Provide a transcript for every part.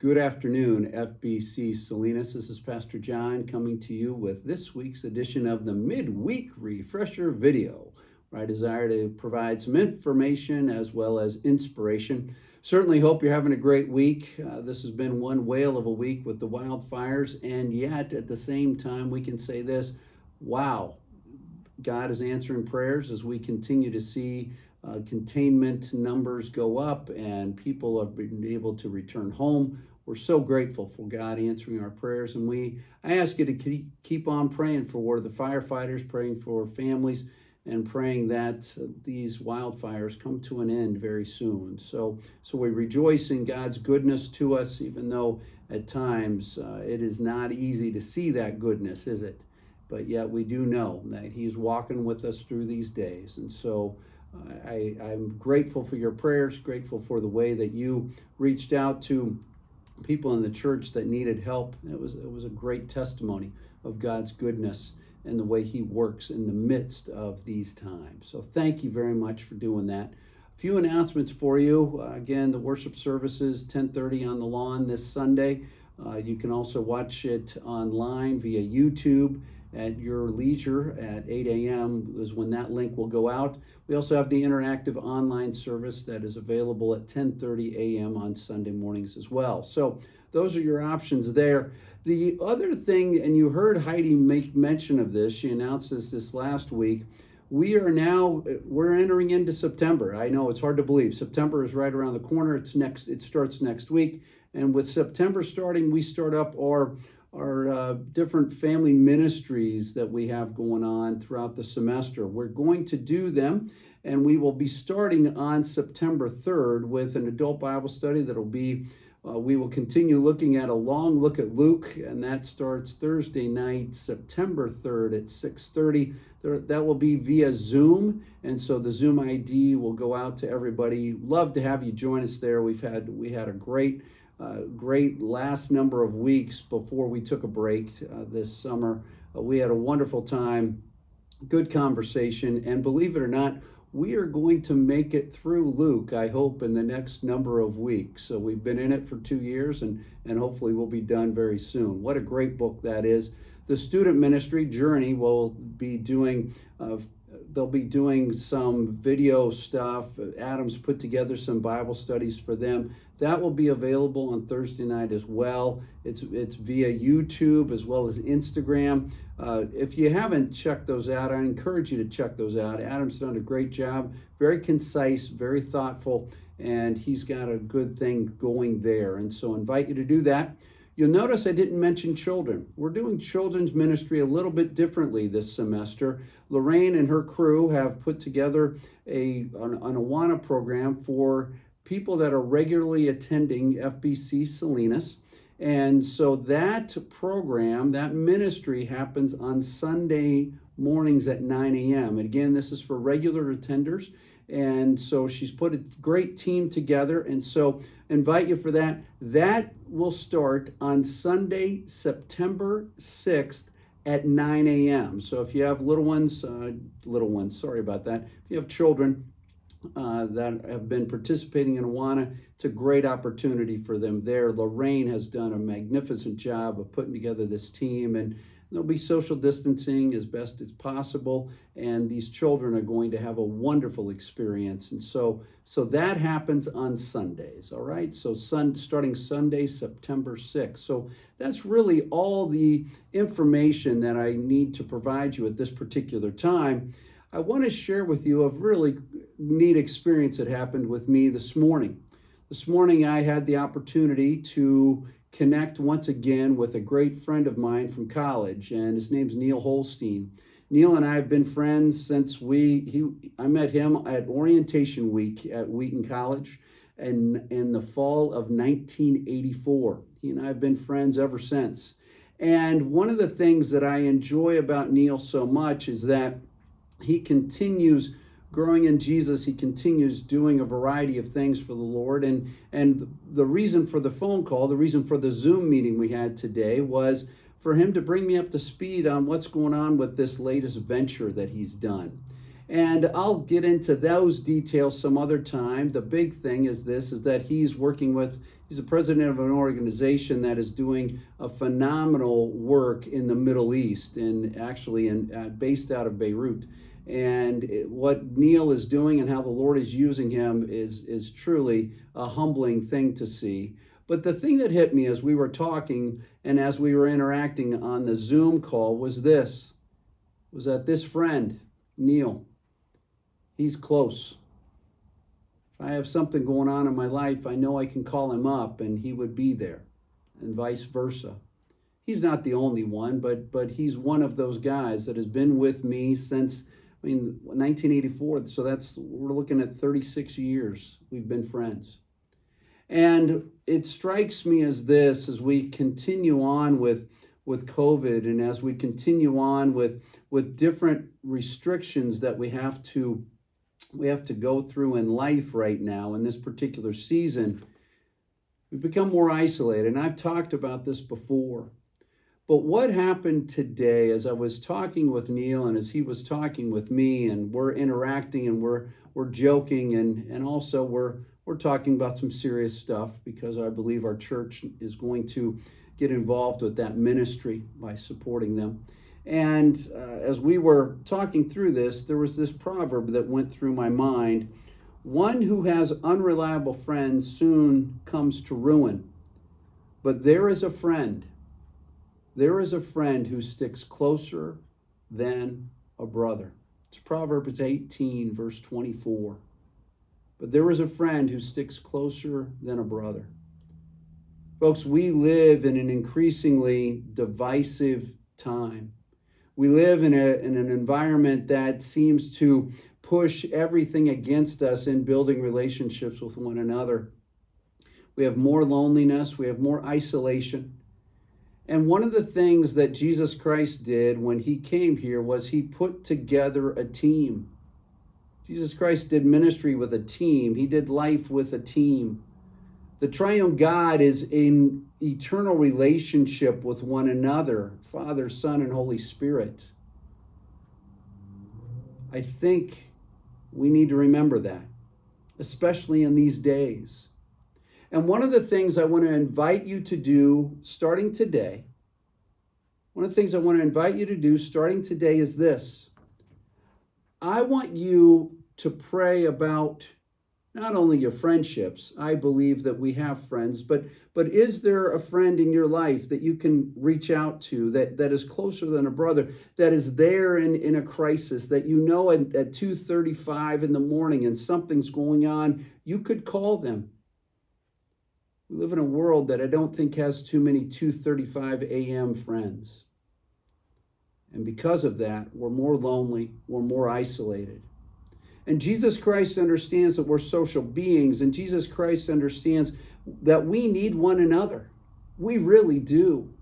Good afternoon, FBC Salinas. This is Pastor John coming to you with this week's edition of the Midweek Refresher video, where I desire to provide some information as well as inspiration. Certainly hope you're having a great week. This has been one whale of a week with the wildfires, and yet at the same time we can say this, wow, God is answering prayers as we continue to see containment numbers go up and people have been able to return home. We're so grateful for God answering our prayers, and I ask you to keep on praying for the firefighters, praying for families, and praying that these wildfires come to an end very soon. So we rejoice in God's goodness to us, even though at times it is not easy to see that goodness, is it? But yet we do know that He's walking with us through these days. And so I'm grateful for your prayers, grateful for the way that you reached out to people in the church that needed help. It was a great testimony of God's goodness and the way He works in the midst of these times. So thank you very much for doing that. A few announcements for you. Again, the worship services, 10:30 on the lawn this Sunday. You can also watch it online via YouTube at your leisure at 8 a.m. is when that link will go out. We also have the interactive online service that is available at 10:30 a.m. on Sunday mornings as well. So those are your options there. The other thing, and you heard Heidi make mention of this, she announced this last week, we're entering into September. I know it's hard to believe. September is right around the corner. It starts next week. And with September starting, we start up our different family ministries that we have going on throughout the semester. We're going to do them, and we will be starting on September 3rd with an adult Bible study that'll be, we will continue looking at a long look at Luke, and that starts Thursday night, September 3rd at 6:30. That will be via Zoom, and so the Zoom ID will go out to everybody. Love to have you join us there. We had a great last number of weeks before we took a break this summer. We had a wonderful time, good conversation, and believe it or not, we are going to make it through Luke, I hope, in the next number of weeks. So we've been in it for 2 years, and hopefully we'll be done very soon. What a great book that is. The student ministry, Journey, will be doing they'll be doing some video stuff. Adam's put together some Bible studies for them. That will be available on Thursday night as well. It's via YouTube as well as Instagram. If you haven't checked those out, I encourage you to check those out. Adam's done a great job, very concise, very thoughtful, and he's got a good thing going there. And so I invite you to do that. You'll notice I didn't mention children. We're doing children's ministry a little bit differently this semester. Lorraine and her crew have put together an Awana program for people that are regularly attending FBC Salinas. And so that program, that ministry happens on Sunday mornings at 9 a.m. And again, this is for regular attenders. And so she's put a great team together. And so invite you for that. That will start on Sunday, September 6th at 9 a.m. So if you have little ones, sorry about that. If you have children that have been participating in Awana, it's a great opportunity for them there. Lorraine has done a magnificent job of putting together this team, and there'll be social distancing as best as possible, and these children are going to have a wonderful experience. And so that happens on Sundays, all right? So starting Sunday, September 6th. So that's really all the information that I need to provide you at this particular time. I want to share with you a really neat experience that happened with me this morning. This morning I had the opportunity to connect once again with a great friend of mine from college, and his name's Neil Holstein. Neil and I have been friends since I met him at orientation week at Wheaton College in the fall of 1984. He and I have been friends ever since. And one of the things that I enjoy about Neil so much is that he continues growing in Jesus. He continues doing a variety of things for the Lord. And the reason for the phone call, the reason for the Zoom meeting we had today was for him to bring me up to speed on what's going on with this latest venture that he's done. And I'll get into those details some other time. The big thing is this, is that he's the president of an organization that is doing a phenomenal work in the Middle East, and actually based out of Beirut. And what Neil is doing and how the Lord is using him is truly a humbling thing to see. But the thing that hit me as we were talking and as we were interacting on the Zoom call was that this friend, Neil, he's close. If I have something going on in my life, I know I can call him up and he would be there, and vice versa. He's not the only one, but he's one of those guys that has been with me since 1984. So we're looking at 36 years we've been friends. And it strikes me as we continue on with COVID, and as we continue on with different restrictions that we have to go through in life right now in this particular season, we've become more isolated. And I've talked about this before. But what happened today, as I was talking with Neil and as he was talking with me, and we're interacting and we're joking, and also we're talking about some serious stuff, because I believe our church is going to get involved with that ministry by supporting them. And as we were talking through this, there was this proverb that went through my mind: one who has unreliable friends soon comes to ruin, but there is a friend who sticks closer than a brother. It's Proverbs 18, verse 24. But there is a friend who sticks closer than a brother. Folks, we live in an increasingly divisive time. We live in an environment that seems to push everything against us in building relationships with one another. We have more loneliness, we have more isolation. And one of the things that Jesus Christ did when he came here was he put together a team. Jesus Christ did ministry with a team. He did life with a team. The triune God is in eternal relationship with one another, Father, Son, and Holy Spirit. I think we need to remember that, especially in these days. And one of the things I want to invite you to do starting today, is this. I want you to pray about not only your friendships. I believe that we have friends, but is there a friend in your life that you can reach out to that is closer than a brother, that is there in a crisis, that you know at 2:35 in the morning and something's going on, you could call them. We live in a world that I don't think has too many 2:35 a.m. friends. And because of that, we're more lonely, we're more isolated. And Jesus Christ understands that we're social beings, and Jesus Christ understands that we need one another. We really do.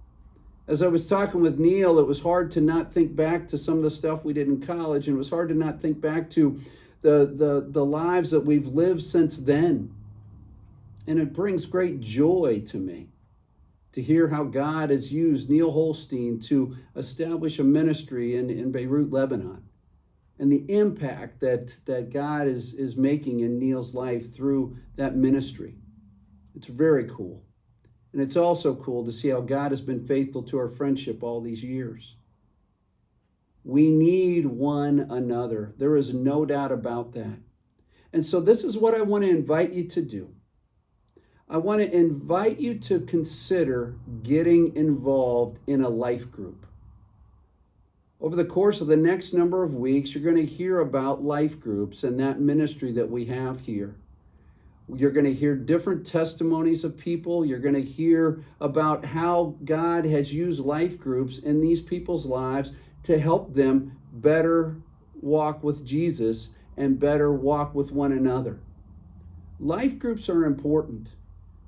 As I was talking with Neil, it was hard to not think back to some of the stuff we did in college, and it was hard to not think back to the lives that we've lived since then. And it brings great joy to me to hear how God has used Neil Holstein to establish a ministry in Beirut, Lebanon, and the impact that God is making in Neil's life through that ministry. It's very cool. And it's also cool to see how God has been faithful to our friendship all these years. We need one another. There is no doubt about that. And so this is what I want to invite you to do. I want to invite you to consider getting involved in a life group. Over the course of the next number of weeks, you're going to hear about life groups and that ministry that we have here. You're going to hear different testimonies of people. You're going to hear about how God has used life groups in these people's lives to help them better walk with Jesus and better walk with one another. Life groups are important.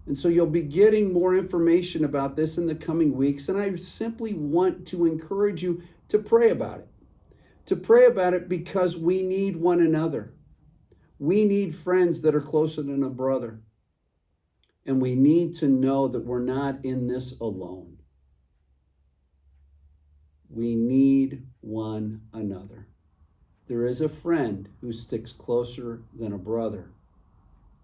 And so you'll be getting more information about this in the coming weeks. And I simply want to encourage you to pray about it. To pray about it because we need one another. We need friends that are closer than a brother. And we need to know that we're not in this alone. We need one another. there is a friend who sticks closer than a brother.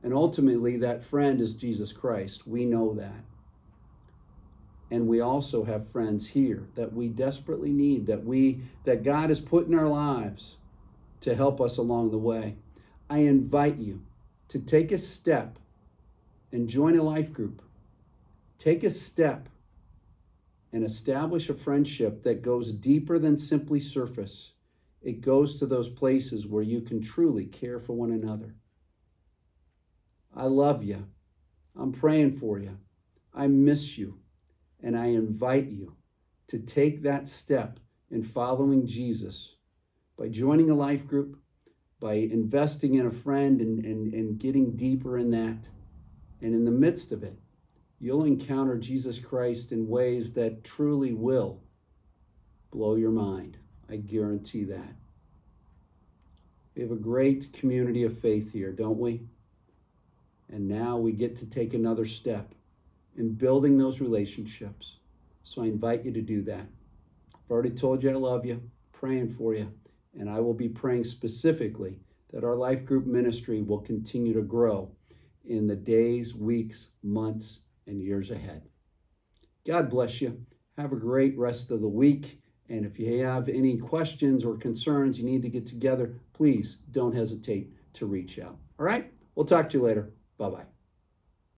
And ultimately, that friend is Jesus Christ. We know that. And we also have friends here that we desperately need, that God has put in our lives to help us along the way. I invite you to take a step and join a life group. Take a step and establish a friendship that goes deeper than simply surface. It goes to those places where you can truly care for one another. I love you. I'm praying for you. I miss you. And I invite you to take that step in following Jesus by joining a life group, by investing in a friend and getting deeper in that. And in the midst of it, you'll encounter Jesus Christ in ways that truly will blow your mind. I guarantee that. We have a great community of faith here, don't we? And now we get to take another step in building those relationships. So I invite you to do that. I've already told you I love you, praying for you, and I will be praying specifically that our life group ministry will continue to grow in the days, weeks, months, and years ahead. God bless you. Have a great rest of the week. And if you have any questions or concerns you need to get together, please don't hesitate to reach out. All right? We'll talk to you later. Bye-bye.